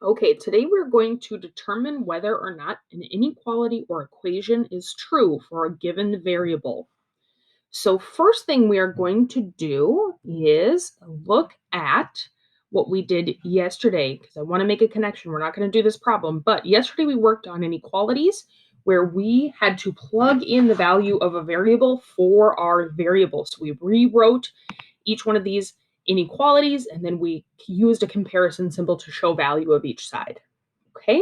Okay, today we're going to determine whether or not an inequality or equation is true for a given variable. So, first thing we are going to do is look at what we did yesterday because I want to make a connection. We're not going to do this problem, but yesterday we worked on inequalities where we had to plug in the value of a variable for our variable. So, we rewrote each one of these inequalities and then we used a comparison symbol to show value of each side. Okay.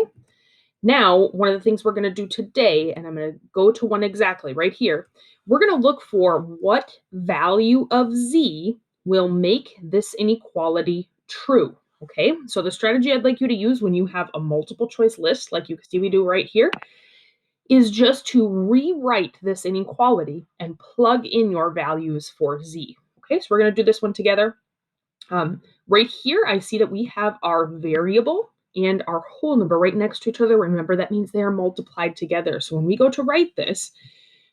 Now, one of the things we're going to do today, and I'm going to go to one exactly right here, we're going to look for what value of z will make this inequality true. Okay, so the strategy I'd like you to use when you have a multiple choice list, like you can see we do right here, is just to rewrite this inequality and plug in your values for z. Okay, so we're going to do this one together. Right here, I see that we have our variable and our whole number right next to each other. Remember, that means they are multiplied together. So when we go to write this,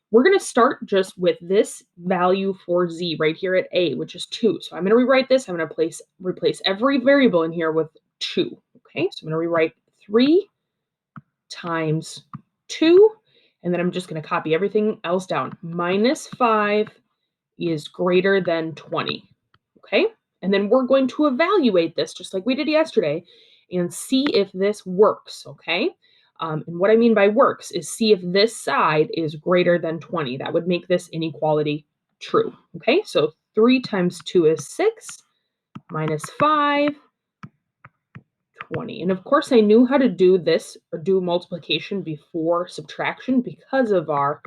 we're going to start just with this value for z right here at a, which is 2. So I'm going to rewrite this. I'm going to replace every variable in here with 2. Okay, so I'm going to rewrite 3 times 2, and then I'm just going to copy everything else down. Minus 5 is greater than 20. Okay, and then we're going to evaluate this just like we did yesterday and see if this works. Okay, and what I mean by works is see if this side is greater than 20. That would make this inequality true. Okay, so 3 times 2 is 6, minus 5, 20. And of course, I knew how to do this or do multiplication before subtraction because of our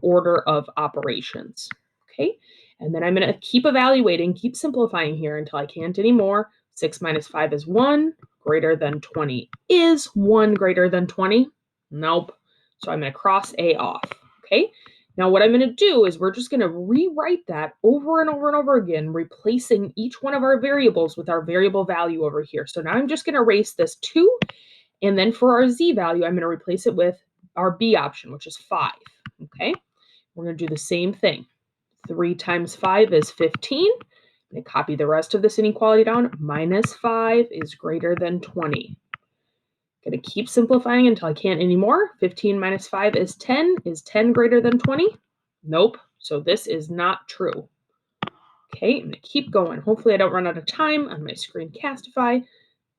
order of operations. Okay, and then I'm going to keep evaluating, keep simplifying here until I can't anymore. 6 minus 5 is 1, greater than 20. Is 1 greater than 20? Nope. So I'm going to cross A off. Okay, now what I'm going to do is we're just going to rewrite that over and over and over again, replacing each one of our variables with our variable value over here. So now I'm just going to erase this 2, and then for our z value, I'm going to replace it with our b option, which is 5. Okay, we're going to do the same thing. 3 times 5 is 15. I'm going to copy the rest of this inequality down. Minus 5 is greater than 20. Going to keep simplifying until I can't anymore. 15 minus 5 is 10. Is 10 greater than 20? Nope. So this is not true. Okay, I'm going to keep going. Hopefully I don't run out of time on my Screencastify,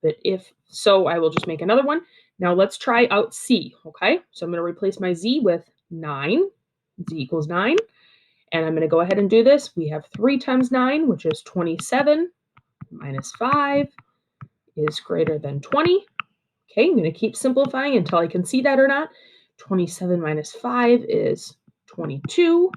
but if so, I will just make another one. Now let's try out C, okay? So I'm going to replace my Z with 9. Z equals 9. And I'm going to go ahead and do this. We have 3 times 9, which is 27, minus 5 is greater than 20. Okay, I'm going to keep simplifying until I can see that or not. 27 minus 5 is 22,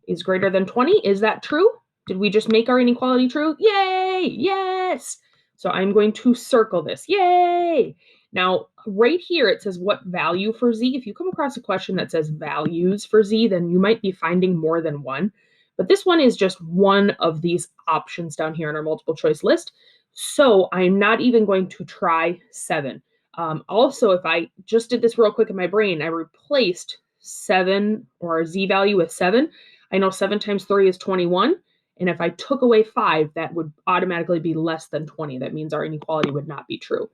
is greater than 20. Is that true? Did we just make our inequality true? Yay! Yes! So I'm going to circle this. Yay! Now, right here, it says what value for z. If you come across a question that says values for z, then you might be finding more than one. But this one is just one of these options down here in our multiple choice list. So I'm not even going to try 7. Also, if I just did this real quick in my brain, I replaced 7 or our z value with 7. I know 7 times 3 is 21. And if I took away 5, that would automatically be less than 20. That means our inequality would not be true.